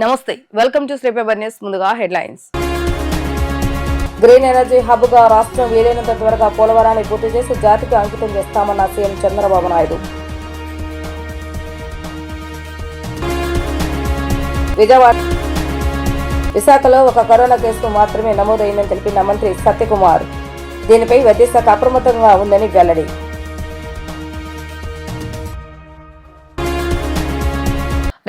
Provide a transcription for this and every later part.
నమస్తే welcome to sleep paper news. ముందుగా headlines. Green energy hub గా రాష్ట్రం వీలైనంత త్వరగా పోలవరాన్ని పూర్తి చేసి జాతికి అంకితం చేస్తామన్న సీఎం చంద్రబాబు నాయుడు. విశాఖలో ఒక కరోనా కేసు మాత్రమే నమోదైందని తెలిపిన మంత్రి సత్యకుమార్. దీనిపై వైద్య శాఖ అప్రమత్తంగా ఉందని వెల్లడి.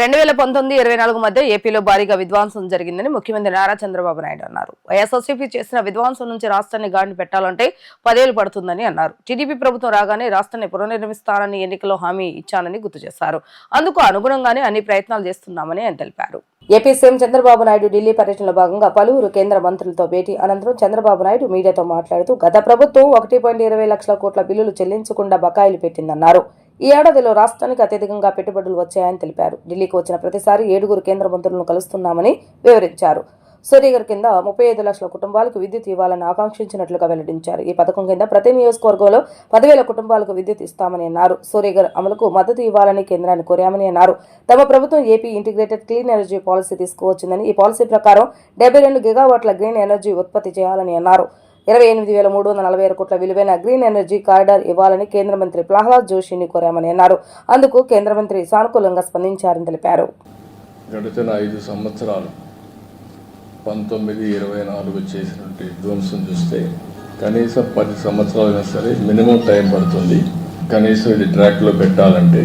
2019-24 మధ్య ఏపీలో భారీగా విధ్వంసం జరిగిందని ముఖ్యమంత్రి నారా చంద్రబాబు నాయుడు అన్నారు. వైఎస్ఆర్సీపీ చేసిన విధ్వంసం నుంచి రాష్ట్రాన్ని గాడిని పెట్టాలంటే 10 ఏళ్లు పడుతుందని అన్నారు. టీడీపీ ప్రభుత్వం రాగానే రాష్ట్రాన్ని పునర్నిర్మిస్తానని ఎన్నికల్లో హామీ ఇచ్చానని గుర్తు చేశారు. అందుకు అనుగుణంగానే అన్ని ప్రయత్నాలు చేస్తున్నామని ఆయన తెలిపారు. ఏపీ సీఎం చంద్రబాబు నాయుడు ఢిల్లీ పర్యటనలో భాగంగా పలువురు కేంద్ర మంత్రులతో భేటీ అనంతరం చంద్రబాబు నాయుడు మీడియాతో మాట్లాడుతూ గత ప్రభుత్వం 1.20 లక్షల కోట్ల బిల్లులు చెల్లించకుండా బకాయిలు పెట్టిందన్నారు. ఈ ఏడాదిలో రాష్ట్రానికి అత్యధికంగా పెట్టుబడులు వచ్చాయని తెలిపారు. ఢిల్లీకి వచ్చిన ప్రతిసారి 7 కేంద్ర మంత్రులను కలుస్తున్నామని వివరించారు. సూర్యగర్ కింద 35 లక్షల కుటుంబాలకు విద్యుత్ ఇవ్వాలని ఆకాంక్షించినట్లుగా వెల్లడించారు. ఈ పథకం కింద ప్రతి నియోజకవర్గంలో 10,000 కుటుంబాలకు విద్యుత్ ఇస్తామని అన్నారు. సూర్యగర్ అమలుకు మద్దతు ఇవ్వాలని కేంద్రాన్ని కోరామని అన్నారు. తమ ప్రభుత్వం AP integrated clean energy policy తీసుకువచ్చిందని, ఈ పాలసీ ప్రకారం 72 గిగావాట్ల గ్రీన్ ఎనర్జీ ఉత్పత్తి చేయాలని అన్నారు. 28,346 కోట్ల విలువైన గ్రీన్ ఎనర్జీ కారిడార్ ఇవ్వాలని కేంద్ర మంత్రి ప్రహ్లాద్ జోషిని కోరామని అన్నారు. అందుకు కేంద్ర మంత్రి సానుకూలంగా స్పందించారని తెలిపారు. గడిచిన 5 సంవత్సరాలు 19-24 చేసినటువంటి విధ్వంసం చూస్తే కనీసం 10 సంవత్సరాలైనా సరే మినిమం టైం పడుతుంది. కనీసం ఇది ట్రాక్లో పెట్టాలంటే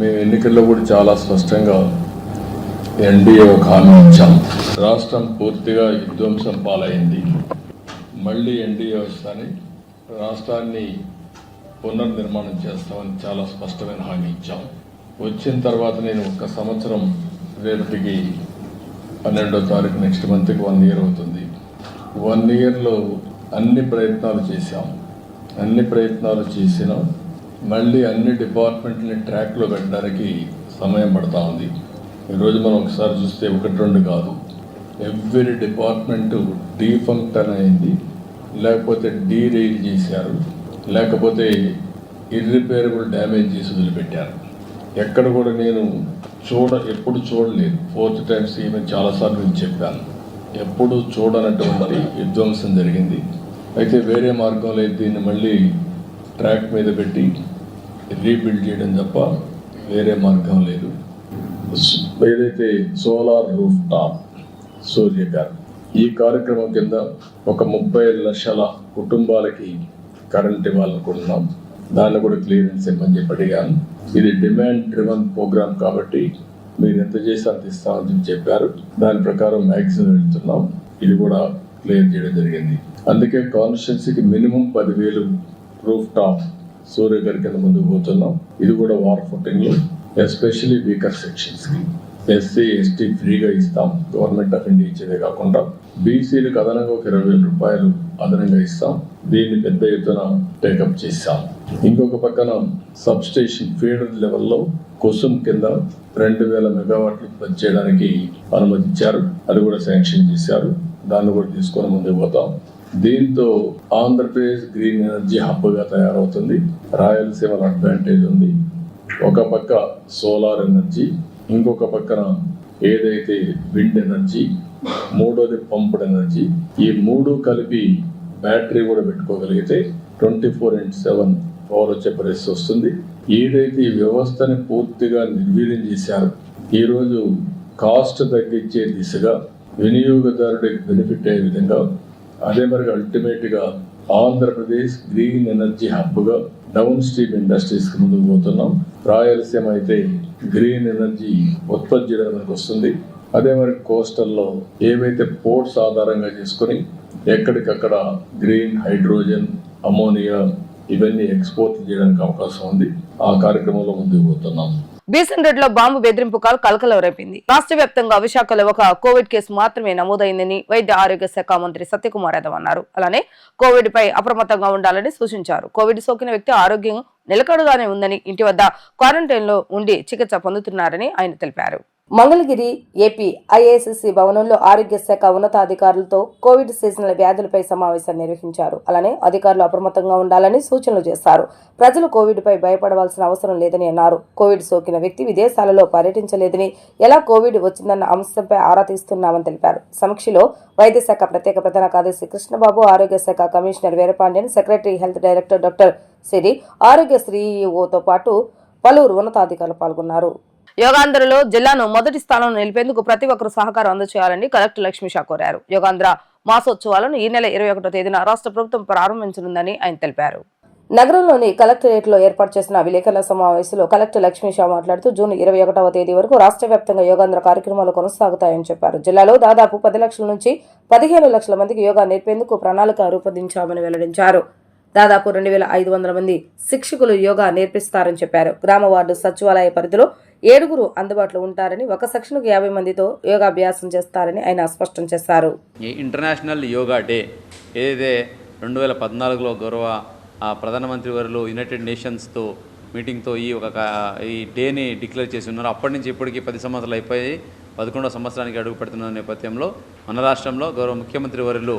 మేము ఎన్నికల్లో కూడా చాలా స్పష్టంగా ఎన్డీఏ ఒక హామీ ఇచ్చాం. రాష్ట్రం పూర్తిగా విధ్వంసం పాలైంది. మళ్ళీ ఎన్డీఏ వస్తాని రాష్ట్రాన్ని పునర్నిర్మాణం చేస్తామని చాలా స్పష్టమైన హామీ ఇచ్చాం. వచ్చిన తర్వాత నేను 1 సంవత్సరం రేపటికి 12వ తారీఖు నెక్స్ట్ మంత్కి 1 ఇయర్ అవుతుంది. 1 ఇయర్లో అన్ని ప్రయత్నాలు చేశాం. అన్ని ప్రయత్నాలు చేసినా మళ్ళీ అన్ని డిపార్ట్మెంట్ని ట్రాక్లో పెట్టడానికి సమయం పడతా ఉంది. ఈరోజు మనం ఒకసారి చూస్తే 1-2 కాదు, ఎవ్రీ డిపార్ట్మెంటు డీఫంక్షన్ అయింది, లేకపోతే డీరైల్ చేశారు, లేకపోతే ఇర్రిపేరబుల్ డ్యామేజ్ చేసి వదిలిపెట్టారు. ఎక్కడ కూడా నేను ఎప్పుడు చూడలేదు. 4th టైం ఈమె చాలాసార్లు నేను చెప్పాను, ఎప్పుడు చూడనటువంటి విధ్వంసం జరిగింది. అయితే వేరే మార్గం లేదు, దీన్ని మళ్ళీ ట్రాక్ మీద పెట్టి రీబిల్డ్ చేయడం తప్ప వేరే మార్గం లేదు. ఏదైతే సోలార్ రూఫ్ టాప్ సూర్యగారు ఈ కార్యక్రమం కింద ఒక 30 లక్షల కుటుంబాలకి కరెంట్ ఇవ్వాలనుకుంటున్నాం. దాన్ని కూడా క్లియరెన్స్ ఇవ్వమని చెప్పి అడిగాను. ఇది డిమాండ్ డ్రివన్ ప్రోగ్రామ్ కాబట్టి మీరు ఎంత చేసి అంత ఇస్తామని చెప్పారు. దాని ప్రకారం మ్యాక్సిమం వెళ్తున్నాం. ఇది కూడా క్లియర్ చేయడం జరిగింది. అందుకే కాన్స్టిట్యున్సీకి మినిమం 10,000 రూఫ్ టాప్ సూర్యగారి కింద ముందుకు పోతున్నాం. ఇది కూడా వార్ ఫుటింగ్లో ఎస్పెషల్లీ వీకర్ సెక్షన్స్కి ఎస్సీ ఎస్టీ ఫ్రీగా ఇస్తాం. గవర్నమెంట్ ఆఫ్ ఇండియా ఇచ్చేదే కాకుండా బీసీలకు అదనంగా ఒక 20,000 రూపాయలు అదనంగా ఇస్తాం. దీన్ని పెద్ద ఎత్తున టేకప్ చేశాం. ఇంకొక పక్కన సబ్ స్టేషన్ ఫీడర్ లెవెల్లో కుసుమ్ కింద 2,000 మెగావాట్లు ఉత్పత్తి చేయడానికి అనుమతించారు. అది కూడా శాంక్షన్ చేశారు. దాన్ని కూడా తీసుకొని ముందుకు పోతాం. దీంతో ఆంధ్రప్రదేశ్ గ్రీన్ ఎనర్జీ హబ్గా తయారవుతుంది. రాయలసీమలో అడ్వాంటేజ్ ఉంది. ఒక పక్క సోలార్ ఎనర్జీ, ఇంకొక పక్కన ఏదైతే విండ్ ఎనర్జీ, మూడోది పంప్డ్ ఎనర్జీ. ఈ 3 కలిపి బ్యాటరీ కూడా పెట్టుకోగలిగితే 24/7 పవర్ వచ్చే పరిస్థితి వస్తుంది. ఏదైతే ఈ వ్యవస్థని పూర్తిగా నిర్వీర్యం చేశారు, ఈరోజు కాస్ట్ తగ్గించే దిశగా వినియోగదారుడికి బెనిఫిట్ అయ్యే విధంగా, అదే మరి అల్టిమేట్గా ఆంధ్రప్రదేశ్ గ్రీన్ ఎనర్జీ హబ్గా డౌన్ స్ట్రీమ్ ఇండస్ట్రీస్కి ముందుకు పోతున్నాం. రాయలసీమ అయితే గ్రీన్ ఎనర్జీ ఉత్పత్తి చేయడానికి వస్తుంది. అదే మరి కోస్టల్లో ఏవైతే పోర్ట్స్ ఆధారంగా చేసుకుని ఎక్కడికక్కడ గ్రీన్ హైడ్రోజన్, అమోనియా ఇవన్నీ ఎక్స్పోర్ట్ చేయడానికి అవకాశం ఉంది. ఆ కార్యక్రమంలో ముందుకు పోతున్నాం. బీసెన్ రెడ్డిలో బాంబు బెదిరింపు కాల్ కలకలం రేపింది. రాష్ట్ర వ్యాప్తంగా విశాఖలో ఒక కోవిడ్ కేసు మాత్రమే నమోదైందని వైద్య ఆరోగ్య శాఖ మంత్రి సత్యకుమార్ యాదవ్ అన్నారు. అలానే కోవిడ్ పై అప్రమత్తంగా ఉండాలని సూచించారు. కోవిడ్ సోకిన వ్యక్తి ఆరోగ్యం నిలకడగానే ఉందని, ఇంటి వద్ద క్వారంటైన్ లో ఉండి చికిత్స పొందుతున్నారని ఆయన తెలిపారు. మంగళగిరి ఏపీ ఐఏఎస్సీ భవనంలో ఆరోగ్య శాఖ ఉన్నతాధికారులతో కోవిడ్ సీజనల్ వ్యాధులపై సమావేశం నిర్వహించారు. అలానే అధికారులు అప్రమత్తంగా ఉండాలని సూచనలు చేశారు. ప్రజలు కోవిడ్ పై భయపడవలసిన అవసరం లేదని అన్నారు. కోవిడ్ సోకిన వ్యక్తి విదేశాలలో పర్యటించలేదని, ఎలా కోవిడ్ వచ్చిందన్న అంశంపై ఆరా తీస్తున్నామని తెలిపారు. సమీక్షలో వైద్య శాఖ ప్రత్యేక ప్రధాన కార్యదర్శి కృష్ణబాబు, ఆరోగ్య శాఖ commissioner Veerapandian, secretary health director doctor Siri, Aarogyasri ఈఓతో పాటు పలువురు ఉన్నతాధికారులు పాల్గొన్నారు. యోగాంధ్రలో జిల్లాను మొదటి స్థానంలో నిలిపేందుకు ప్రతి ఒక్కరూ సహకారం అందజేయాలని కలెక్టర్ లక్ష్మీ షా కోరారు. యోగాంధ్ర మాసోత్సవాలను ఈ నెల 21వ తేదీన రాష్ట్ర ప్రభుత్వం ప్రారంభించనుందని ఆయన తెలిపారు. నగరంలోని కలెక్టరేట్ లో ఏర్పాటు చేసిన విలేకరుల సమావేశంలో కలెక్టర్ లక్ష్మీ షా మాట్లాడుతూ జూన్ 21వ తేదీ వరకు రాష్ట్ర వ్యాప్తంగా యోగాంధ్ర కార్యక్రమాలు కొనసాగుతాయని చెప్పారు. జిల్లాలో దాదాపు 10 లక్షల నుంచి 15 లక్షల మందికి యోగా నేర్పేందుకు ప్రణాళిక రూపొందించామని వెల్లడించారు. దాదాపు 2500 మంది శిక్షకులు యోగా నేర్పిస్తారని చెప్పారు. గ్రామ వార్డు సచివాలయ పరిధిలో 7 అందుబాటులో ఉంటారని, ఒక సెక్షన్కు 50 మందితో యోగాభ్యాసం చేస్తారని ఆయన స్పష్టం చేశారు. ఈ ఇంటర్నేషనల్ యోగా డే ఏదైతే 2014లో గౌరవ ప్రధానమంత్రి వారు యునైటెడ్ నేషన్స్తో మీటింగ్తో ఈ డేని డిక్లేర్ చేసి ఉన్నారు. అప్పటి నుంచి ఇప్పటికి 10 సంవత్సరాలు అయిపోయి 11వ సంవత్సరానికి అడుగు పెడుతున్న నేపథ్యంలో మన రాష్ట్రంలో గౌరవ ముఖ్యమంత్రి వర్యులు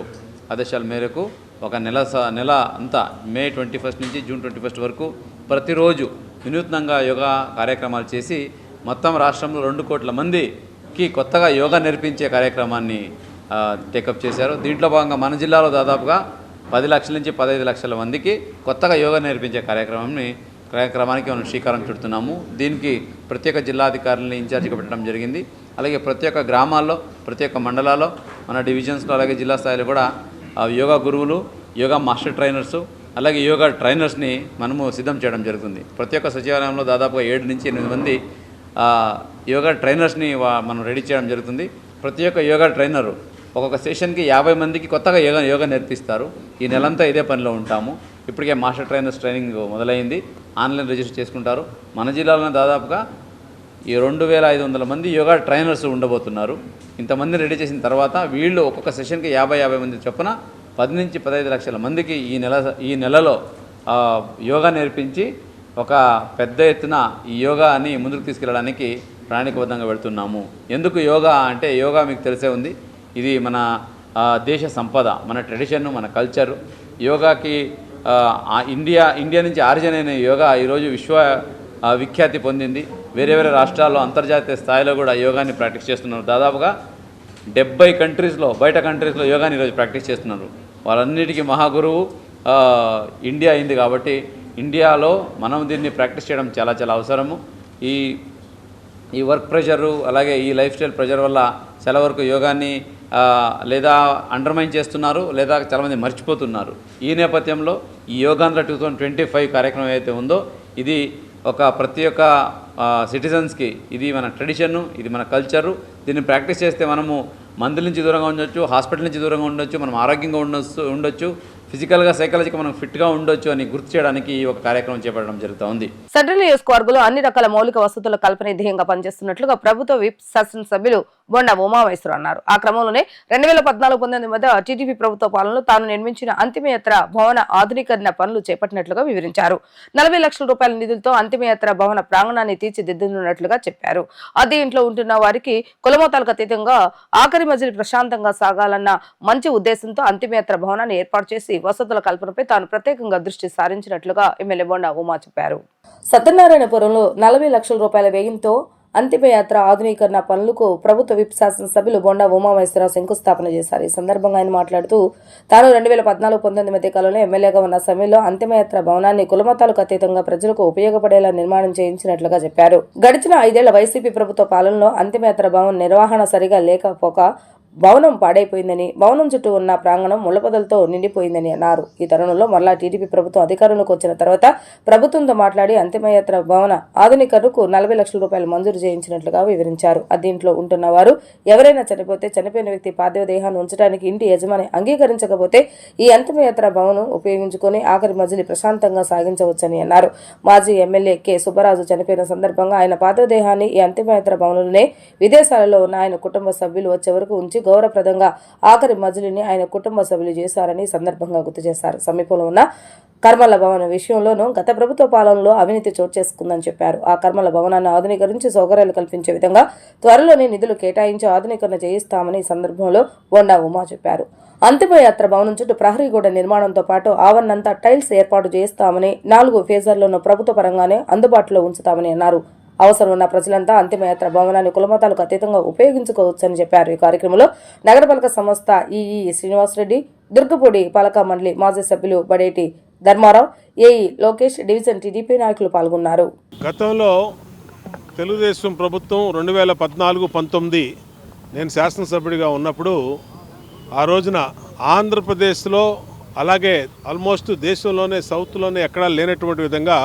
ఆదేశాల మేరకు ఒక నెల అంతా మే 21 నుంచి జూన్ 21 వరకు ప్రతిరోజు వినూత్నంగా యోగా కార్యక్రమాలు చేసి మొత్తం రాష్ట్రంలో 2 కోట్ల మందికి కొత్తగా యోగా నేర్పించే కార్యక్రమాన్ని టేకప్ చేశారు. దీంట్లో భాగంగా మన జిల్లాలో దాదాపుగా 10 లక్షల నుంచి 15 లక్షల మందికి కొత్తగా యోగా నేర్పించే కార్యక్రమానికి మనం శ్రీకారం చుడుతున్నాము. దీనికి ప్రత్యేక జిల్లాధికారులని ఇన్ఛార్జిగా పెట్టడం జరిగింది. అలాగే ప్రతి ఒక్క గ్రామాల్లో, ప్రతి ఒక్క మండలాల్లో, మన డివిజన్స్లో, అలాగే జిల్లా స్థాయిలో కూడా యోగా గురువులు, యోగా మాస్టర్ ట్రైనర్సు, అలాగే యోగా ట్రైనర్స్ని మనము సిద్ధం చేయడం జరుగుతుంది. ప్రతి ఒక్క సచివాలయంలో దాదాపుగా 7 నుంచి 8 మంది యోగా ట్రైనర్స్ని మనం రెడీ చేయడం జరుగుతుంది. ప్రతి ఒక్క యోగా ట్రైనరు ఒక్కొక్క సెషన్కి 50 మందికి కొత్తగా యోగా నేర్పిస్తారు. ఈ నెలంతా ఇదే పనిలో ఉంటాము. ఇప్పటికే మాస్టర్ ట్రైనర్స్ ట్రైనింగ్ మొదలైంది. ఆన్లైన్ రిజిస్టర్ చేసుకుంటారు. మన జిల్లాలో దాదాపుగా ఈ 2500 మంది యోగా ట్రైనర్స్ ఉండబోతున్నారు. ఇంతమందిని రెడీ చేసిన తర్వాత వీళ్ళు ఒక్కొక్క సెషన్కి 50 మంది చొప్పున 10 నుంచి 15 లక్షల మందికి ఈ నెలలో యోగా నేర్పించి ఒక పెద్ద ఎత్తున ఈ యోగాని ముందుకు తీసుకెళ్ళడానికి ప్రణాళికబద్ధంగా వెళ్తున్నాము. ఎందుకు యోగా అంటే, యోగా మీకు తెలిసే ఉంది, ఇది మన దేశ సంపద, మన ట్రెడిషన్, మన కల్చరు. యోగాకి ఇండియా నుంచి ఆరిజిన్ అయిన యోగా ఈరోజు విఖ్యాతి పొందింది. వేరే రాష్ట్రాల్లో అంతర్జాతీయ స్థాయిలో కూడా యోగాని ప్రాక్టీస్ చేస్తున్నారు. దాదాపుగా 70 కంట్రీస్లో, బయట కంట్రీస్లో యోగాని ఈరోజు ప్రాక్టీస్ చేస్తున్నారు. వాళ్ళన్నిటికీ మహాగురువు ఇండియా అయింది. కాబట్టి ఇండియాలో మనం దీన్ని ప్రాక్టీస్ చేయడం చాలా చాలా అవసరము. ఈ వర్క్ ప్రెషరు, అలాగే ఈ లైఫ్ స్టైల్ ప్రెషర్ వల్ల చాలా వరకు యోగాన్ని లేదా అండర్మైన్ చేస్తున్నారు, లేదా చాలామంది మర్చిపోతున్నారు. ఈ నేపథ్యంలో ఈ యోగాంధ్ర 2025 కార్యక్రమం ఏదైతే ఉందో, ఇది ప్రతి ఒక్క సిటిజన్స్కి ఇది మన ట్రెడిషను, ఇది మన కల్చరు. దీన్ని ప్రాక్టీస్ చేస్తే మనము మందుల నుంచి దూరంగా ఉండొచ్చు, హాస్పిటల్ నుంచి దూరంగా ఉండొచ్చు, మనం ఆరోగ్యంగా ఉండొచ్చు, ఫిజికల్గా, సైకాలజికల్గా మనం ఫిట్గా ఉండొచ్చు అని గుర్తు చేయడానికి ఈ ఒక కార్యక్రమం చేపట్టడం జరుగుతూ ఉంది. సెంట్రల్ నియోజకవర్గంలో అన్ని రకాల మౌలిక వసతుల కల్పన ధ్యేయంగా పనిచేస్తున్నట్లుగా ప్రభుత్వ విప్ శాసనసభ్యులు బొండా ఉమామహేశ్వరరావు అన్నారు. ఆ క్రమంలోనే 2014-19 మధ్య టీడీపీ ప్రభుత్వ పాలనలో తాను నిర్మించిన అంతిమయాత్ర భవన ఆధునీకరణ పనులు చేపట్టినట్లుగా వివరించారు. 40 లక్షల రూపాయల నిధులతో అంతిమయాత్ర భవన ప్రాంగణాన్ని తీర్చిదిద్దుతున్నట్లుగా చెప్పారు. అదే ఇంట్లో ఉంటున్న వారికి కులమతాలకు అతీతంగా ఆఖరి మజిలీ ప్రశాంతంగా సాగాలన్న మంచి ఉద్దేశంతో అంతిమయాత్ర భవనాన్ని ఏర్పాటు చేసి వసతుల కల్పనపై తాను ప్రత్యేకంగా దృష్టి సారించినట్లుగా ఎమ్మెల్యే బొండా ఉమా చెప్పారు. సత్యనారాయణపురంలో 40 లక్షల రూపాయల వ్యయంతో అంతిమయాత్ర ఆధునీకరణ పనులకు ప్రభుత్వ విప్ శాసనసభ్యులు బొండా ఉమామహేశ్వరరావు శంకుస్థాపన చేశారు. ఈ సందర్భంగా ఆయన మాట్లాడుతూ తాను 2014-19 మధ్య కాలంలో ఎమ్మెల్యేగా ఉన్న సమయంలో అంతిమయాత్ర భవనాన్ని కులమతాలకు అతీతంగా ప్రజలకు ఉపయోగపడేలా నిర్మాణం చేయించినట్లుగా చెప్పారు. గడిచిన 5 ఏళ్ల వైసీపీ ప్రభుత్వ పాలనలో అంతిమయాత్ర భవన నిర్వహణ సరిగా లేకపోక భవనం పాడైపోయిందని, భవనం చుట్టూ ఉన్న ప్రాంగణం ముళ్లపొదలతో నిండిపోయిందని అన్నారు. ఈ తరుణంలో మరలా టీడీపీ ప్రభుత్వం అధికారంలోకి వచ్చిన తర్వాత ప్రభుత్వంతో మాట్లాడి అంతిమయాత్ర భవన ఆధునీకరణకు 40 లక్షల రూపాయలు మంజూరు చేయించినట్లుగా వివరించారు. అద్దీంట్లో ఉంటున్న వారు ఎవరైనా చనిపోతే చనిపోయిన వ్యక్తి పార్థివ దేహాన్ని ఉంచడానికి ఇంటి యజమాని అంగీకరించకపోతే ఈ అంతిమయాత్ర భవనం ఉపయోగించుకొని ఆఖరి మజిలీ ప్రశాంతంగా సాగించవచ్చని అన్నారు. మాజీ ఎమ్మెల్యే కె సుబ్బరాజు చనిపోయిన సందర్భంగా ఆయన పార్థివ దేహాన్ని ఈ అంతిమయాత్ర భవనంలోనే విదేశాలలో ఉన్న ఆయన కుటుంబ సభ్యులు వచ్చే వరకు ఉంచి గౌరవప్రదంగా ఆఖరి మజిలీని ఆయన కుటుంబ సభ్యులు చేశారని సందర్భంగా గుర్తు చేశారు. సమీపంలో ఉన్న కర్మల భవన విషయంలోనూ గత ప్రభుత్వ పాలనలో అవినీతి చోటు చేసుకుందని చెప్పారు. ఆ కర్మల భవనాన్ని ఆధునీకరించి సౌకర్యాలు కల్పించే విధంగా త్వరలోనే నిధులు కేటాయించి ఆధునీకరణ చేయిస్తామని ఈ సందర్భంలో బొండా ఉమా చెప్పారు. అంతిమయాత్ర భవనం చుట్టూ ప్రహరీ గోడ నిర్మాణంతో పాటు ఆవరణంతా టైల్స్ ఏర్పాటు చేస్తామని 4 ఫేజర్లను ప్రభుత్వ పరంగానే అందుబాటులో ఉంచుతామని అన్నారు. అవసరం ఉన్న ప్రజలంతా అంతిమయాత్ర భవనాన్ని కులమతాలకు అతీతంగా ఉపయోగించుకోవచ్చని చెప్పారు. ఈ కార్యక్రమంలో నగరపాలక సంస్థ ఈఈ శ్రీనివాసరెడ్డి, దుర్గపూడి పాలక మండలి మాజీ సభ్యులు Badeti Dharmarao, AE Lokesh, division TDP నాయకులు పాల్గొన్నారు. గతంలో తెలుగుదేశం ప్రభుత్వం 2014-19 నేను శాసనసభ్యుడిగా ఉన్నప్పుడు ఆ రోజున ఆంధ్రప్రదేశ్లో అలాగే ఆల్మోస్ట్ దేశంలోనే సౌత్లోనే ఎక్కడా లేనటువంటి విధంగా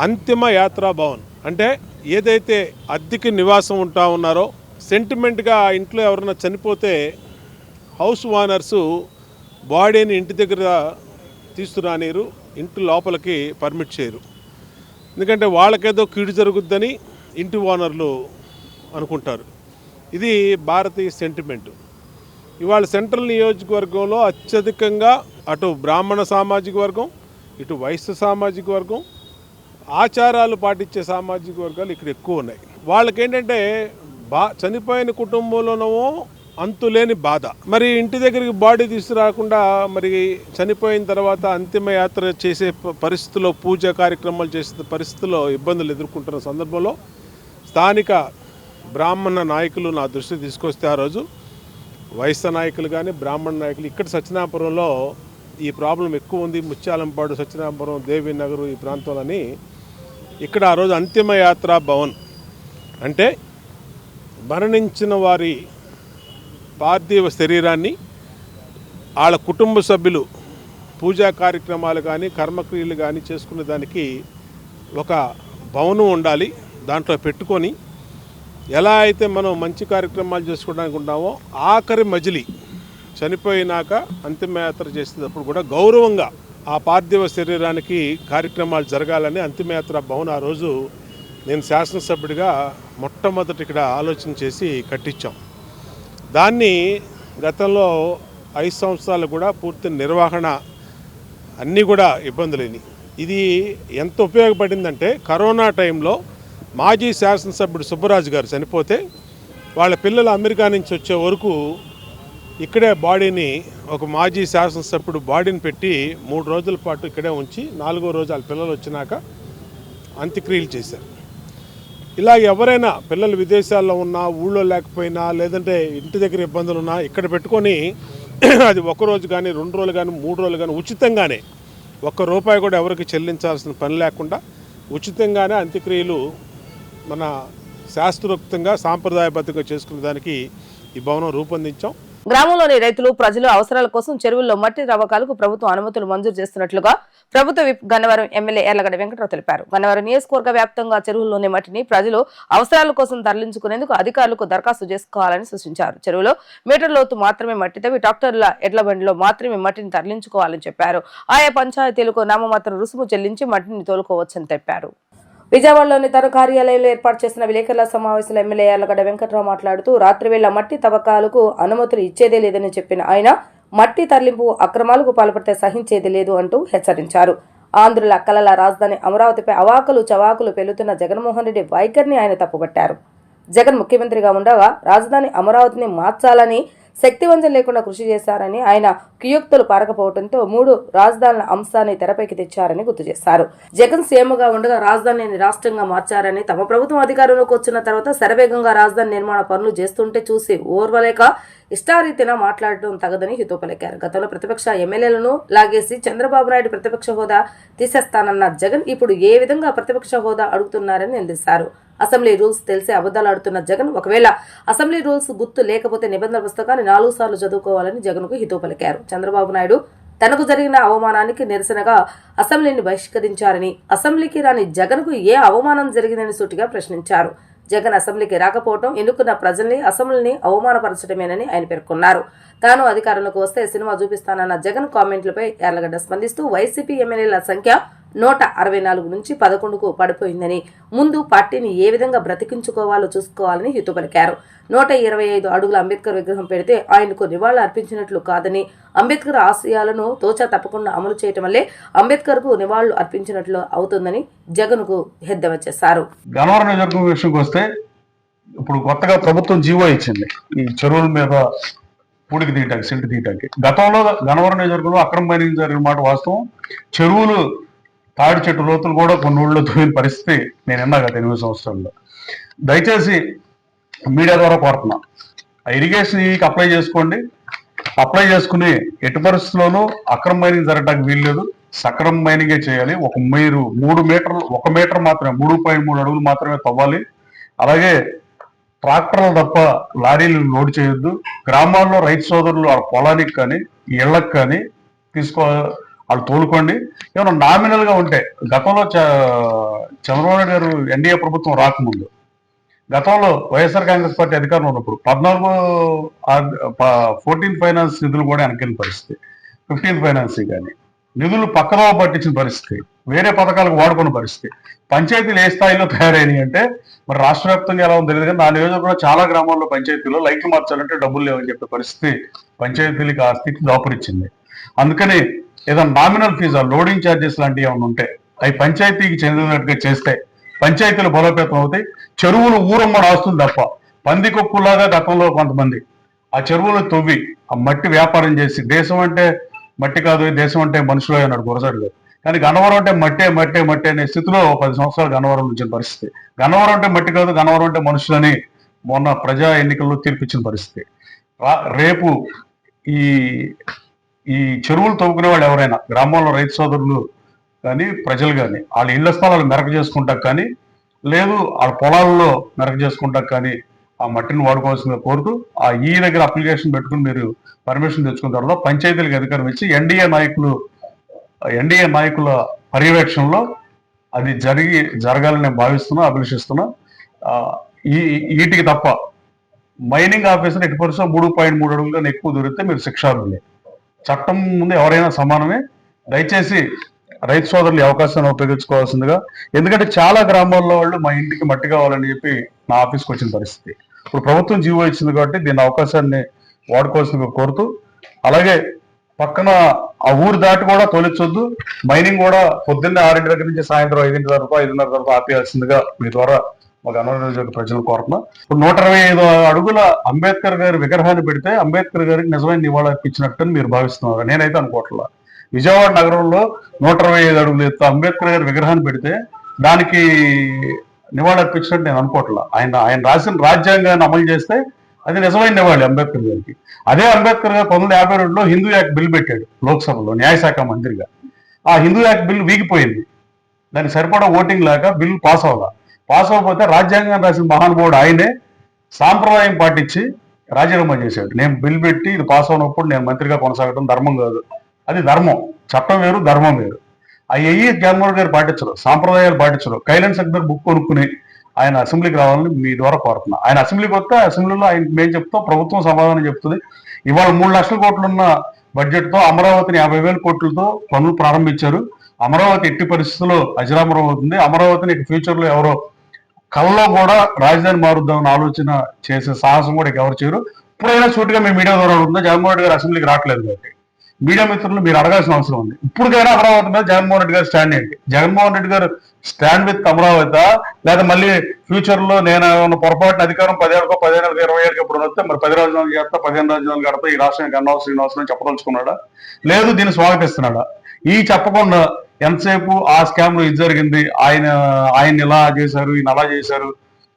అంతిమ యాత్రా భవన్ అంటే ఏదైతే అద్దెకి నివాసం ఉంటా ఉన్నారో సెంటిమెంట్గా ఆ ఇంట్లో ఎవరైనా చనిపోతే హౌస్ ఓనర్సు బాడీని ఇంటి దగ్గర తీసుకురానిరు, ఇంటి లోపలికి పర్మిట్ చేయరు. ఎందుకంటే వాళ్ళకేదో కీడు జరుగుద్దని ఇంటి ఓనర్లు అనుకుంటారు. ఇది భారతీయ సెంటిమెంటు. ఇవాళ సెంట్రల్ నియోజకవర్గంలో అత్యధికంగా అటు బ్రాహ్మణ సామాజిక వర్గం, ఇటు వైశ్య సామాజిక వర్గం, ఆచారాలు పాటించే సామాజిక వర్గాలు ఇక్కడ ఎక్కువ ఉన్నాయి. వాళ్ళకేంటంటే చనిపోయిన కుటుంబంలోనో అంతులేని బాధ. మరి ఇంటి దగ్గరికి బాడీ తీసుకురాకుండా మరి చనిపోయిన తర్వాత అంతిమ యాత్ర చేసే పరిస్థితుల్లో, పూజ కార్యక్రమాలు చేసే పరిస్థితుల్లో ఇబ్బందులు ఎదుర్కొంటున్న సందర్భంలో స్థానిక బ్రాహ్మణ నాయకులు నా దృష్టికి తీసుకొస్తే ఆ రోజు వైశ్య నాయకులు కానీ బ్రాహ్మణ నాయకులు ఇక్కడ సత్యనాపురంలో ఈ ప్రాబ్లం ఎక్కువ ఉంది, ముత్యాలంపాడు, సత్యనాపురం, దేవీనగర్ ఈ ప్రాంతాలని ఇక్కడ ఆ రోజు అంతిమ యాత్రా భవన్ అంటే మరణించిన వారి పార్థివ శరీరాన్ని వాళ్ళ కుటుంబ సభ్యులు పూజా కార్యక్రమాలు కానీ కర్మక్రియలు కానీ చేసుకునే దానికి ఒక భవనం ఉండాలి. దాంట్లో పెట్టుకొని ఎలా అయితే మనం మంచి కార్యక్రమాలు చేసుకోవడానికి ఉంటామో ఆఖరి మజిలీ చనిపోయినాక అంతిమయాత్ర చేసేటప్పుడు కూడా గౌరవంగా ఆ పార్థివ శరీరానికి కార్యక్రమాలు జరగాలని అంతిమయాత్ర భవన్ ఆ రోజు నేను శాసనసభ్యుడిగా మొట్టమొదటి ఇక్కడ ఆలోచన చేసి కట్టించాం. దాన్ని గతంలో 5 సంవత్సరాలు కూడా పూర్తి నిర్వహణ అన్నీ కూడా ఇబ్బందులేని. ఇది ఎంత ఉపయోగపడిందంటే కరోనా టైంలో మాజీ శాసనసభ్యుడు సుబ్బరాజు గారు చనిపోతే వాళ్ళ పిల్లలు అమెరికా నుంచి వచ్చే వరకు ఇక్కడే బాడీని ఒక మాజీ శాసనసభ్యుడు బాడీని పెట్టి 3 రోజుల పాటు ఇక్కడే ఉంచి 4వ రోజు వాళ్ళ పిల్లలు వచ్చినాక అంత్యక్రియలు చేశారు. ఇలా ఎవరైనా పిల్లలు విదేశాల్లో ఉన్నా, ఊళ్ళో లేకపోయినా, లేదంటే ఇంటి దగ్గర ఇబ్బందులు ఉన్నా ఇక్కడ పెట్టుకొని అది 1 రోజు కానీ 2 రోజులు కానీ 3 రోజులు కానీ ఉచితంగానే ₹1 కూడా ఎవరికి చెల్లించాల్సిన పని లేకుండా ఉచితంగానే అంత్యక్రియలు మన శాస్త్రోక్తంగా సాంప్రదాయబద్ధంగా చేసుకునే దానికి ఈ భవనం రూపొందించాం. గ్రామంలోని రైతులు, ప్రజలు అవసరాల కోసం చెరువుల్లో మట్టి తవ్వకాలకు ప్రభుత్వం అనుమతులు మంజూరు చేస్తున్నట్లుగా ప్రభుత్వ విప్ గన్నవరం ఎమ్మెల్యే యార్లగడ్డ వెంకటరావు తెలిపారు. గన్నవరం నియోజకవర్గ వ్యాప్తంగా చెరువుల్లోని మట్టిని ప్రజలు అవసరాల కోసం తరలించుకునేందుకు అధికారులకు దరఖాస్తు చేసుకోవాలని సూచించారు. చెరువులో మీటర్ లోతు మాత్రమే మట్టి తవ్వి ట్రాక్టర్ల ఎడ్ల బండిలో మాత్రమే మట్టిని తరలించుకోవాలని చెప్పారు. ఆయా పంచాయతీలకు నామమాత్రం రుసుము చెల్లించి మట్టిని తోలుకోవచ్చని తెలిపారు. విజయవాడలోని తన కార్యాలయంలో ఏర్పాటు చేసిన విలేకరుల సమావేశంలో ఎమ్మెల్యే యార్లగడ్డ వెంకటరావు మాట్లాడుతూ రాత్రివేళ మట్టి తవ్వకాలకు అనుమతులు ఇచ్చేదే లేదని చెప్పిన ఆయన మట్టి తరలింపు అక్రమాలకు పాల్పడితే సహించేది లేదు అంటూ హెచ్చరించారు. ఆంధ్రుల కలల రాజధాని అమరావతిపై అవాకులు చవాకులు పెళ్లుతున్న జగన్మోహన్ రెడ్డి వైఖరిని ఆయన తప్పుపట్టారు. జగన్ ముఖ్యమంత్రిగా ఉండగా రాజధాని అమరావతిని మార్చాలని శక్తివంచన లేకుండా కృషి చేశారని, ఆయన కుయుక్తులు పారకపోవడంతో 3 రాజధానుల అంశాన్ని తెరపైకి తెచ్చారని గుర్తు చేశారు. జగన్ సీఎంగా ఉండగా రాజధానిని రాష్ట్రంగా మార్చారని, తమ ప్రభుత్వం అధికారంలోకి వచ్చిన తర్వాత శరవేగంగా రాజధాని నిర్మాణ పనులు చేస్తుంటే చూసి ఓర్వలేక ఇష్టారీతిన మాట్లాడటం తగదని హితో పలికారు. గతంలో ప్రతిపక్ష ఎమ్మెల్యేలను లాగేసి చంద్రబాబు నాయుడు ప్రతిపక్ష హోదా తీసేస్తానన్న జగన్ ఇప్పుడు ఏ విధంగా ప్రతిపక్ష హోదా అడుగుతున్నారని నిలదీశారు. అసెంబ్లీ రూల్స్ తెలిసి అబద్ధాలు ఆడుతున్న జగన్ ఒకవేళ అసెంబ్లీ రూల్స్ గుర్తు లేకపోతే నిబంధన పుస్తకాన్ని 4 సార్లు చదువుకోవాలని జగన్ కు హితో పలికారు. చంద్రబాబు నాయుడు తనకు జరిగిన అవమానానికి నిరసనగా అసెంబ్లీని బహిష్కరించారని, అసెంబ్లీకి రాని జగన్ కు ఏ అవమానం జరిగిందని సూటిగా ప్రశ్నించారు. జగన్ అసెంబ్లీకి రాకపోవడం ఎన్నుకున్న ప్రజల్ని, అసెంబ్లీని అవమానపరచడమేనని ఆయన పేర్కొన్నారు. తాను అధికారంలోకి వస్తే సినిమా చూపిస్తానన్న జగన్ కామెంట్లపై యార్లగడ్డ స్పందిస్తూ వైసీపీ ఎమ్మెల్యేల సంఖ్య 164 నుంచి 11కు పడిపోయిందని, ముందు పార్టీని ఏ విధంగా బ్రతికించుకోవాలో చూసుకోవాలని హితవు పలికారు. 125 అడుగుల అంబేద్కర్ విగ్రహం పెడితే ఆయనకు నివాళులు అర్పించినట్లు కాదని, అంబేద్కర్ ఆశయాలను తోచా తప్పకుండా అమలు చేయటం వల్లే అంబేద్కర్ కు నివాళులు అర్పించినట్లు అవుతుందని జగన్కు ఎద్దేవా చేశారు. గన్నవరం నియోజకవర్గం విషయంకి వస్తే ఇప్పుడు కొత్తగా ప్రభుత్వం జీవో ఇచ్చింది ఈ చెరువుల మీద పూడికి తీయటానికి, సిల్ట్ తీయటానికి. గతంలో గన్నవరం నియోజకవర్గంలో అక్రమ మైనింగ్ జరిగిన మాట వాస్తవం. చెరువులు తాడి చెట్టు లోతులు కూడా కొన్ని ఊళ్ళో తోయిన పరిస్థితి నేను విన్నా గత 8 సంవత్సరాల్లో. దయచేసి మీడియా ద్వారా కోరుతున్నా, ఇరిగేషన్ అప్లై చేసుకోండి. అప్లై చేసుకుని ఎట్టి పరిస్థితుల్లోనూ అక్రమ మైనింగ్ జరగడానికి వీల్లేదు, సక్రమ మైనింగే చేయాలి. మీరు 3 మీటర్లు, 1 మీటర్ మాత్రమే, 3.3 అడుగులు మాత్రమే తవ్వాలి. అలాగే ట్రాక్టర్లు తప్ప లారీలు లోడ్ చేయొద్దు. గ్రామాల్లో రైతు సోదరులు వాళ్ళ పొలానికి కానీ ఇళ్లకు కానీ వాళ్ళు తోలుకోండి. ఏమైనా నామినల్ గా ఉంటే, గతంలో చంద్రబాబు నాయుడు గారు ఎన్డీఏ ప్రభుత్వం రాకముందు, గతంలో వైఎస్ఆర్ కాంగ్రెస్ పార్టీ అధికారంలో ఉన్నప్పుడు 14 ఫైనాన్స్ నిధులు కూడా వెనకెళ్ళిన పరిస్థితి, 15 ఫైనాన్స్ కానీ నిధులు పక్కదో పట్టించిన పరిస్థితి, వేరే పథకాలకు వాడుకున్న పరిస్థితి. పంచాయతీలు ఏ స్థాయిలో తయారైనాయి అంటే మరి రాష్ట్ర వ్యాప్తంగా ఎలా ఉందో తెలియదు కానీ నా నియోజకవర్గంలో చాలా గ్రామాల్లో పంచాయతీలో లైట్లు మార్చాలంటే డబ్బులు లేవని చెప్పే పరిస్థితి పంచాయతీలకు ఆ స్థితి దాపురిచ్చింది. అందుకని ఏదైనా నామినల్ ఫీజు, లోడింగ్ ఛార్జెస్ లాంటివి ఏమైనా ఉంటే అవి పంచాయతీకి చెందినట్టుగా చేస్తే పంచాయతీలు బలోపేతం అవుతాయి. చెరువులు ఊరమ్మని ఆస్తుంది తప్ప పందికొక్కులాగా గతంలో కొంతమంది ఆ చెరువులు తవ్వి ఆ మట్టి వ్యాపారం చేసి, దేశం అంటే మట్టి కాదు, దేశం అంటే మనుషులు అన్నాడు గురజాడు గారు. కానీ గన్నవరం అంటే మట్టే అనే స్థితిలో 10 సంవత్సరాలు గన్నవరం వచ్చిన పరిస్థితి. గన్నవరం అంటే మట్టి కాదు, గన్నవరం అంటే మనుషులని మొన్న ప్రజా ఎన్నికల్లో తీర్పిచ్చిన పరిస్థితి. రేపు ఈ చెరువులు తవ్వుకునే వాళ్ళు ఎవరైనా గ్రామంలో రైతు సోదరులు కానీ ప్రజలు కానీ వాళ్ళ ఇళ్ల స్థలాలు మెరక చేసుకుంటా కానీ, లేదు వాళ్ళ పొలాల్లో మెరక చేసుకుంటా కానీ ఆ మట్టిని వాడుకోవాల్సిందిగా కోరుతూ ఆ దగ్గర అప్లికేషన్ పెట్టుకుని మీరు పర్మిషన్ తెచ్చుకున్న తర్వాత పంచాయతీలకు అధికారం ఇచ్చి ఎన్డీఏ నాయకుల పర్యవేక్షణలో అది జరగాలని నేను భావిస్తున్నా, అభిలషిస్తున్నా. వీటికి తప్ప మైనింగ్ ఆఫీసర్ ఎట్టి పరిస్థితుల్లో 3.3 అడుగుల కన్నా ఎక్కువ దొరికితే మీరు శిక్షార్హులే. చట్టం ముందు ఎవరైనా సమానమే. దయచేసి రైతు సోదరులు అవకాశాన్ని ఉపయోగించుకోవాల్సిందిగా, ఎందుకంటే చాలా గ్రామాల్లో వాళ్ళు మా ఇంటికి మట్టి కావాలని చెప్పి నా ఆఫీస్కి వచ్చిన పరిస్థితి. ఇప్పుడు ప్రభుత్వం జీవో ఇచ్చింది కాబట్టి దీని అవకాశాన్ని వాడుకోవాల్సిందిగా కోరుతూ, అలాగే పక్కన ఆ ఊరు దాటి కూడా తోలించొద్దు. మైనింగ్ కూడా పొద్దున్నే 6 దగ్గర నుంచి సాయంత్రం 5 వరకు 5:30 వరకు ఆపేయాల్సిందిగా మీ ద్వారా మాకు అనారోగ్య ప్రజలు కోరుతున్నా. ఇప్పుడు 125 అడుగుల అంబేద్కర్ గారి విగ్రహాన్ని పెడితే అంబేద్కర్ గారికి నిజమైన నివాళి అర్పించినట్టు మీరు భావిస్తున్నారు. నేనైతే అనుకోవట్లా. విజయవాడ నగరంలో 125 అడుగులు ఎత్తు అంబేద్కర్ గారి విగ్రహాన్ని పెడితే దానికి నివాళి అర్పించినట్టు నేను అనుకోవట్లా. ఆయన రాసిన రాజ్యాంగాన్ని అమలు చేస్తే అది నిజమైన నివాళి అంబేద్కర్ గారికి. అదే అంబేద్కర్ గారు 1952లో హిందూ యాక్ట్ బిల్ పెట్టాడు లోక్సభలో న్యాయశాఖ మంత్రిగా. ఆ హిందూ యాక్ట్ బిల్ వీగిపోయింది, దానికి సరిపడా ఓటింగ్ లేక బిల్ పాస్ అవ్వకపోతే రాజ్యాంగాన్ని రాసిన మహానుభావుడు ఆయనే సాంప్రదాయం పాటించి రాజీనామా చేశాడు. నేను బిల్ పెట్టి ఇది పాస్ అవునప్పుడు నేను మంత్రిగా కొనసాగడం ధర్మం కాదు. అది ధర్మం, చట్టం వేరు, ధర్మం వేరు. అవి జగన్మోహన్ గారు పాటించరు, సాంప్రదాయాలు పాటించరు. కైలాన్ సగ్దర్ బుక్ కొనుక్కుని ఆయన అసెంబ్లీకి రావాలని మీ ద్వారా కోరుతున్నా. ఆయన అసెంబ్లీకి వస్తే అసెంబ్లీలో ఆయన మేము చెప్తాం, ప్రభుత్వం సమాధానం చెప్తుంది. ఇవాళ 3 లక్షల కోట్లు ఉన్న బడ్జెట్తో అమరావతిని 50,000 కోట్లతో పనులు ప్రారంభించారు. అమరావతి ఎట్టి పరిస్థితుల్లో అజరామరం అవుతుంది. అమరావతిని ఫ్యూచర్లో ఎవరో కళ్ళలో కూడా రాజధాని మారుద్దామని ఆలోచన చేసే సాహసం కూడా ఎవరు చేయరు. ఇప్పుడైనా సూటిగా మేము మీడియా ద్వారా ఉంటుందా, జగన్మోహన్ రెడ్డి గారు అసెంబ్లీకి రావట్లేదు కాబట్టి మీడియా మిత్రులు మీరు అడగాల్సిన అవసరం ఉంది. ఇప్పటికైనా అమరావతి మీద జగన్మోహన్ రెడ్డి గారు స్టాండ్ ఏంటి? జగన్మోహన్ రెడ్డి గారు స్టాండ్ విత్ అమరావతి, లేదా మళ్ళీ ఫ్యూచర్ లో నేను పొరపాటున అధికారం 10 ఏళ్ళకో 15 ఏళ్ళకో 20 ఏళ్ళకి ఎప్పుడు వస్తే మరి 10 రాజధానులు చేస్తా, 15 రాజధానులు కడతా, ఈ రాష్ట్రానికి అన్నవసరం శ్రీనివాసం చెప్పదలుచుకున్నాడా, లేదు దీన్ని స్వాగతిస్తున్నాడా? ఈ చెప్పకుండా ఎంతసేపు ఆ స్కామ్ లో ఇది జరిగింది, ఆయన ఇలా చేశారు, ఈయన అలా చేశారు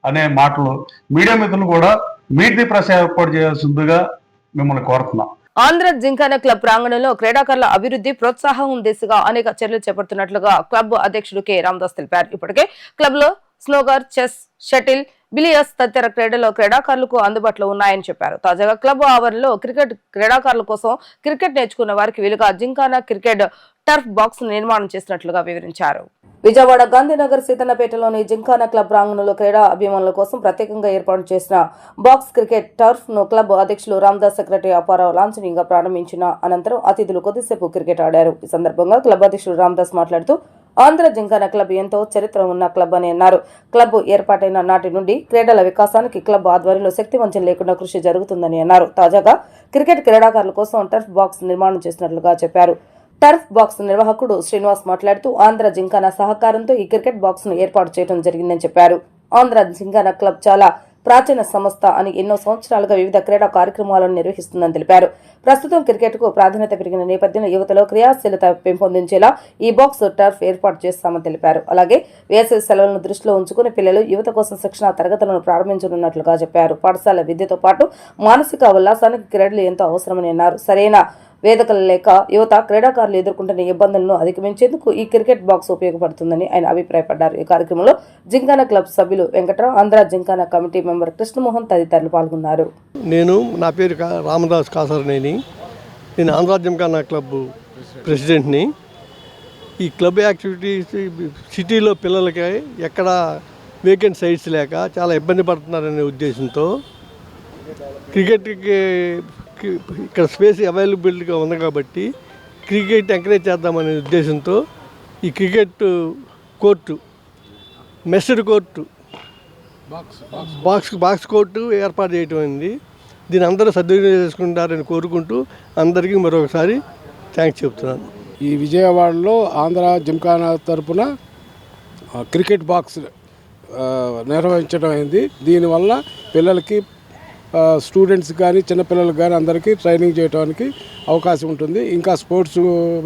అనే మాటలు మీడియా మిత్రులు కూడా మీట్ ది ప్రెస్ ఏర్పాటు చేయాల్సిందిగా మిమ్మల్ని కోరుతున్నాం. ఆంధ్ర జింకానా క్లబ్ ప్రాంగణంలో క్రీడాకారుల అభివృద్ధి ప్రోత్సాహం దిశగా అనేక చర్యలు చేపడుతున్నట్లుగా క్లబ్ అధ్యక్షుడు కె రామదాస్ తెలిపారు. ఇప్పటికే క్లబ్ లో స్నోకర్, చెస్, షటిల్, బిలియర్స్ తదితర క్రీడల్లో క్రీడాకారులకు అందుబాటులో ఉన్నాయని చెప్పారు. తాజాగా క్లబ్ ఆవరణలో క్రికెట్ క్రీడాకారుల కోసం క్రికెట్ నేర్చుకున్న వారికి వీలుగా జింకానా క్రికెట్ టర్ఫ్ బాక్స్ నిర్మాణం చేసినట్లుగా వివరించారు. విజయవాడ గాంధీనగర్ సీతన్నపేటలోని జింకానా క్లబ్ ప్రాంగణంలో క్రీడా అభిమానుల కోసం ప్రత్యేకంగా ఏర్పాటు చేసిన బాక్స్ క్రికెట్ టర్ఫ్ ను క్లబ్ అధ్యక్షులు రామదాస్, సెక్రటరీ అప్పారావు లాంఛనీయంగా ప్రారంభించిన అనంతరం అతిథులు కొద్దిసేపు క్రికెట్ ఆడారు. ఈ సందర్భంగా క్లబ్ అధ్యక్షులు రామదాస్ మాట్లాడుతూ ఆంధ్ర జింకానా క్లబ్ ఎంతో చరిత్ర ఉన్న క్లబ్ అని అన్నారు. క్లబ్ ఏర్పాటైన నాటి నుండి క్రీడల వికాసానికి క్లబ్ ఆధ్వర్యంలో శక్తివంచన లేకుండా కృషి జరుగుతుందని అన్నారు. తాజాగా క్రికెట్ క్రీడాకారుల కోసం టర్ఫ్ బాక్స్ నిర్మాణం చేసినట్లుగా చెప్పారు. టర్ఫ్ బాక్స్ నిర్వాహకుడు శ్రీనివాస్ మాట్లాడుతూ ఆంధ్ర జింకానా సహకారంతో ఈ క్రికెట్ బాక్స్ ను ఏర్పాటు చేయడం జరిగిందని చెప్పారు. ఆంధ్ర జింకానా క్లబ్ చాలా ప్రాచీన సంస్థ అని ఎన్నో సంవత్సరాలుగా వివిధ క్రీడా కార్యక్రమాలను నిర్వహిస్తుందని తెలిపారు. ప్రస్తుతం క్రికెట్ కు ప్రాధాన్యత పెరిగిన నేపథ్యంలో యువతలో క్రియాశీలత పెంపొందించేలా ఈ బాక్స్ టర్ఫ్ ఏర్పాటు చేస్తామని తెలిపారు. అలాగే వేసవి సెలవులను దృష్టిలో ఉంచుకుని పిల్లలు యువత కోసం శిక్షణ తరగతులను ప్రారంభించనున్నట్లుగా చెప్పారు. పాఠశాల విద్యతో పాటు మానసిక ఉల్లాసానికి క్రీడలు ఎంతో అవసరమని అన్నారు. సరైన వేదికలు లేక యువత క్రీడాకారులు ఎదుర్కొంటున్న ఇబ్బందులను అధిగమించేందుకు ఈ క్రికెట్ బాక్స్ ఉపయోగపడుతుందని ఆయన అభిప్రాయపడ్డారు. ఈ కార్యక్రమంలో జింకానా క్లబ్ సభ్యులు వెంకట్రావు, ఆంధ్ర జింకానా కమిటీ మెంబర్ కృష్ణమోహన్ తదితరులు పాల్గొన్నారు. నా పేరు రామదాస్ కాసరనేని. నేను ఆంధ్ర జింకానా క్లబ్ ప్రెసిడెంట్ని. ఈ క్లబ్ యాక్టివిటీస్ సిటీలో పిల్లలకి ఎక్కడ వేకెంట్ సైట్స్ లేక చాలా ఇబ్బంది పడుతున్నారనే ఉద్దేశంతో క్రికెట్కి ఇక్కడ స్పేస్ అవైలబిలిటీగా ఉంది కాబట్టి క్రికెట్ ఎంకరేజ్ చేద్దామనే ఉద్దేశంతో ఈ cricket court, messed court, box court ఏర్పాటు చేయటం అయింది. దీని అందరూ సద్వినియోగం చేసుకుంటారని కోరుకుంటూ అందరికీ మరొకసారి థ్యాంక్స్ చెప్తున్నాను. ఈ విజయవాడలో ఆంధ్ర జింకానా తరపున క్రికెట్ బాక్స్ నిర్వహించడం అయింది. దీనివల్ల పిల్లలకి, స్టూడెంట్స్ కానీ చిన్నపిల్లలకు కానీ అందరికీ ట్రైనింగ్ చేయడానికి అవకాశం ఉంటుంది. ఇంకా స్పోర్ట్స్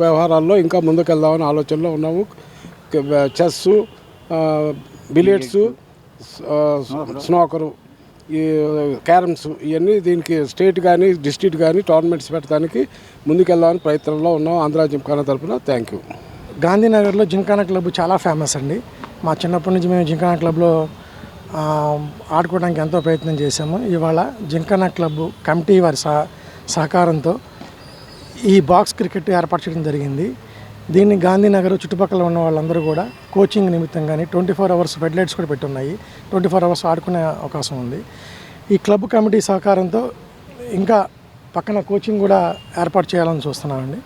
వ్యవహారాల్లో ఇంకా ముందుకెళ్దామని ఆలోచనలో ఉన్నాము. చెస్సు, బిలియర్డ్స్, స్నోకరు, ఈ క్యారమ్స్, ఇవన్నీ దీనికి స్టేట్ కానీ డిస్ట్రిక్ట్ కానీ టోర్నమెంట్స్ పెట్టడానికి ముందుకెళ్దామని ప్రయత్నంలో ఉన్నాం ఆంధ్ర జింకానా తరపున. Thank you. గాంధీనగర్లో జింకానా క్లబ్ చాలా ఫేమస్ అండి. మా చిన్నప్పటి నుంచి మేము జింకానా క్లబ్లో ఆడుకోవడానికి ఎంతో ప్రయత్నం చేశాము. ఇవాళ జింకానా క్లబ్ కమిటీ వారి సహకారంతో ఈ బాక్స్ క్రికెట్ ఏర్పాటు చేయడం జరిగింది. దీన్ని గాంధీనగర్ చుట్టుపక్కల ఉన్న వాళ్ళందరూ కూడా కోచింగ్ నిమిత్తం కానీ 24 hours ఫెడ్ లైట్స్ కూడా పెట్టున్నాయి. 24 hours ఆడుకునే అవకాశం ఉంది. ఈ క్లబ్ కమిటీ సహకారంతో ఇంకా పక్కన కోచింగ్ కూడా ఏర్పాటు చేయాలని చూస్తున్నామండి.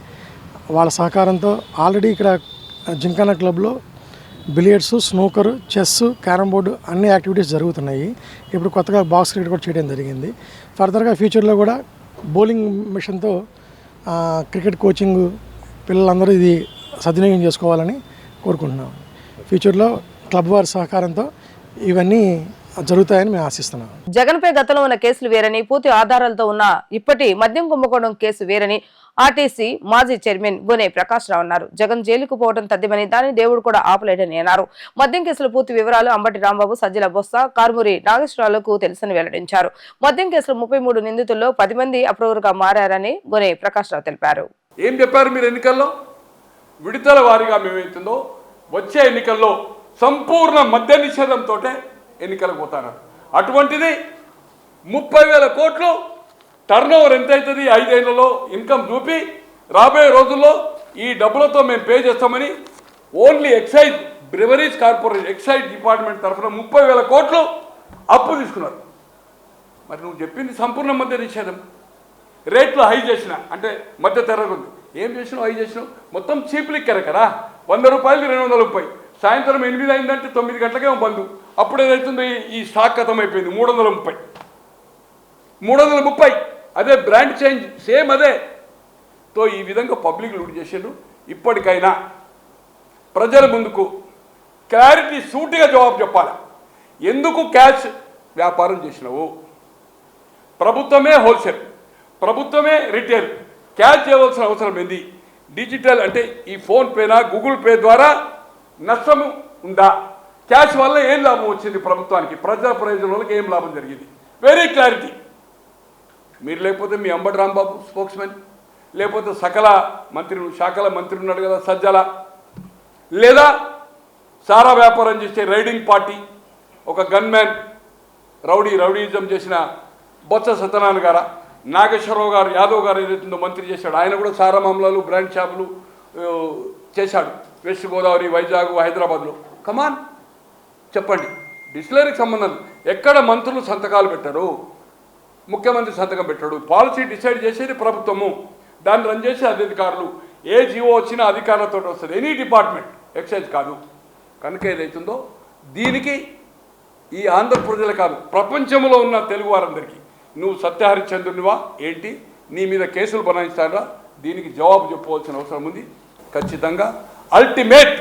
వాళ్ళ సహకారంతో ఆల్రెడీ ఇక్కడ జింకానా క్లబ్లో బిలియర్డ్స్, స్నూకరు, చెస్, క్యారమ్ బోర్డు అన్ని యాక్టివిటీస్ జరుగుతున్నాయి. ఇప్పుడు కొత్తగా బాక్స్ క్రికెట్ కూడా చేయడం జరిగింది. ఫర్దర్గా ఫ్యూచర్లో కూడా బౌలింగ్ మిషన్తో క్రికెట్ కోచింగ్ పిల్లలందరూ ఇది సద్వినియోగం చేసుకోవాలని కోరుకుంటున్నాం. ఫ్యూచర్లో క్లబ్ వారి సహకారంతో ఇవన్నీ జరుగుతాయని మేము ఆశిస్తున్నాం. జగన్పై గతంలో ఉన్న కేసులు వేరని, పూర్తి ఆధారాలతో ఉన్న ఇప్పటి మద్యం కుంభకోణం కేసు వేరని ఆర్టీసీ మాజీ చైర్మన్ గోనె ప్రకాష్ రావు అన్నారు. జగన్ జైలుకు పోవడం తథ్యమని, దాన్ని దేవుడు కూడా ఆపలేడని అన్నారు. మద్యం కేసుల పూర్తి వివరాలు అంబటి రాంబాబు, సజ్జల బొత్స, కార్మూరి నాగేశ్వరరావులకు తెలుసని వెల్లడించారు. మద్యం కేసులో 33 నిందితుల్లో 10 మంది అప్రూవర్గా మారారని గోనె ప్రకాష్ రావు తెలిపారు. ఏం చెప్పారు మీరు ఎన్నికల్లో? విడతల వారీగా మేమవుతుందో వచ్చే ఎన్నికల్లో సంపూర్ణ మద్య నిషేధంతో ఎన్నికలకు పోతారు. అటువంటిది 30,000 కోట్లు టర్న్ ఓవర్ ఎంత అవుతుంది 5 ఏళ్లలో ఇన్కమ్ చూపి రాబోయే రోజుల్లో ఈ డబ్బులతో మేము పే చేస్తామని only excise breweries corporation excise department తరఫున 30,000 కోట్లు అప్పు తీసుకున్నారు. మరి నువ్వు చెప్పింది సంపూర్ణ మద్య నిషేధం, రేట్లు హై చేసిన అంటే మధ్య తెరగుంది. ఏం చేసినావు? హై చేసినావు. మొత్తం చీప్ లిక్కర్ కదా. 100 రూపాయలు 230. సాయంత్రం 8 అయిందంటే 9 గంటలకే బంధు. అప్పుడు ఏదైతుందో ఈ స్టాక్ ఖతం అయిపోయింది. 330. అదే బ్రాండ్ చేంజ్ సేమ్ అదే తో ఈ విధంగా పబ్లిక్ లూట్ చేసారు. ఇప్పటికైనా ప్రజల ముందుకు క్లారిటీ సూటిగా జవాబు చెప్పాలి. ఎందుకు క్యాష్ వ్యాపారం చేసినావు? ప్రభుత్వమే హోల్సేల్, ప్రభుత్వమే రిటైల్, క్యాష్ చేయవలసిన అవసరం ఏంది? డిజిటల్ అంటే ఈ ఫోన్పేనా గూగుల్ పే ద్వారా నష్టము ఉందా? క్యాష్ వల్ల ఏం లాభం వచ్చింది ప్రభుత్వానికి? ప్రజా ప్రయోజనాలకు ఏం లాభం జరిగింది? Very clarity. మీరు లేకపోతే మీ అంబటి రాంబాబు స్పోక్స్మెన్, లేకపోతే సకల మంత్రి శాఖల మంత్రి ఉన్నాడు కదా సజ్జల, లేదా సారా వ్యాపారం చేసే రైడింగ్ పార్టీ ఒక గన్మ్యాన్ రౌడీయిజం చేసిన బొత్స సత్యనారాయణ గారా, నాగేశ్వరరావు గారు యాదవ్ గారు ఏదైతుందో మంత్రి చేశాడు, ఆయన కూడా సారా మామలాలు బ్రాండ్ షాపులు చేశాడు వెస్ట్ గోదావరి, వైజాగ్, హైదరాబాద్లో. కమాన్ చెప్పండి. డిస్టిలరీకి సంబంధం ఎక్కడ మంత్రులు సంతకాలు పెట్టారు? ముఖ్యమంత్రి సంతకం పెట్టాడు. పాలసీ డిసైడ్ చేసేది ప్రభుత్వము, దాన్ని రన్ చేసే అధికారులు. ఏ జీవో వచ్చినా అధికారులతో వస్తుంది. ఎనీ డిపార్ట్మెంట్ ఎక్సైజ్ కాదు. కనుక ఏదైతుందో దీనికి ఈ ఆంధ్ర ప్రజలు కాదు, ప్రపంచంలో ఉన్న తెలుగు వారందరికీ నువ్వు సత్యహరిచంద్రునివా ఏంటి, నీ మీద కేసులు బనాయిస్తారా, దీనికి జవాబు చెప్పవలసిన అవసరం ఉంది. ఖచ్చితంగా అల్టిమేట్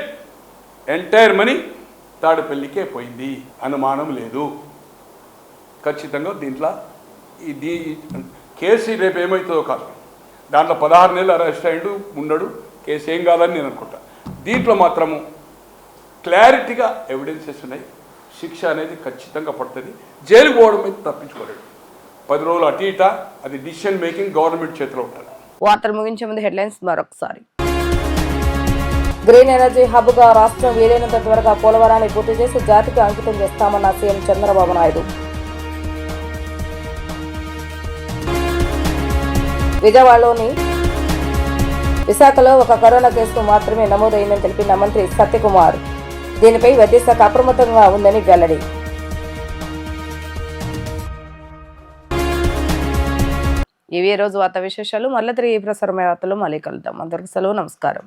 ఎంటైర్ మనీ తాడేపల్లికే పోయింది, అనుమానం లేదు. ఖచ్చితంగా దీంట్లో ఇది కేసు రేపు ఏమవుతుందో కాదు, దాంట్లో 16 నెలలు అరెస్ట్ అయ్యాడు ఉండడు, కేసు ఏం కాదని నేను అనుకుంటా. దీంట్లో మాత్రము క్లారిటీగా ఎవిడెన్సెస్ ఉన్నాయి, శిక్ష అనేది ఖచ్చితంగా పడుతుంది. జైలుకు పోవడం మీద తప్పించుకోలేడు. 10 రోజులు అటు ఇట అది డిసిషన్ మేకింగ్ గవర్నమెంట్ చేతిలో ఉంటుంది. వార్తలు ముగించే ముందు హెడ్లైన్స్ మరొకసారి. గ్రీన్ ఎనర్జీ హబ్ గా రాష్ట్రం వీలైనంత త్వరగా పోలవరాన్ని పూర్తి చేసి జాతికి అంకితం చేస్తామన్న సీఎం చంద్రబాబు నాయుడు. విజయవాడలోని విశాఖలో ఒక కరోనా కేసు మాత్రమే నమోదైందని తెలిపిన మంత్రి సత్యకుమార్. దీనిపై వైద్యశాఖ అప్రమత్తంగా ఉందని వెల్లడి. ఇవి రోజు వార్తా విశేషాలు. మళ్ళీ తిరిగి ప్రసారమైన వార్తలు మళ్ళీ కలుద్దాం. అందరికీ సెలవు, నమస్కారం.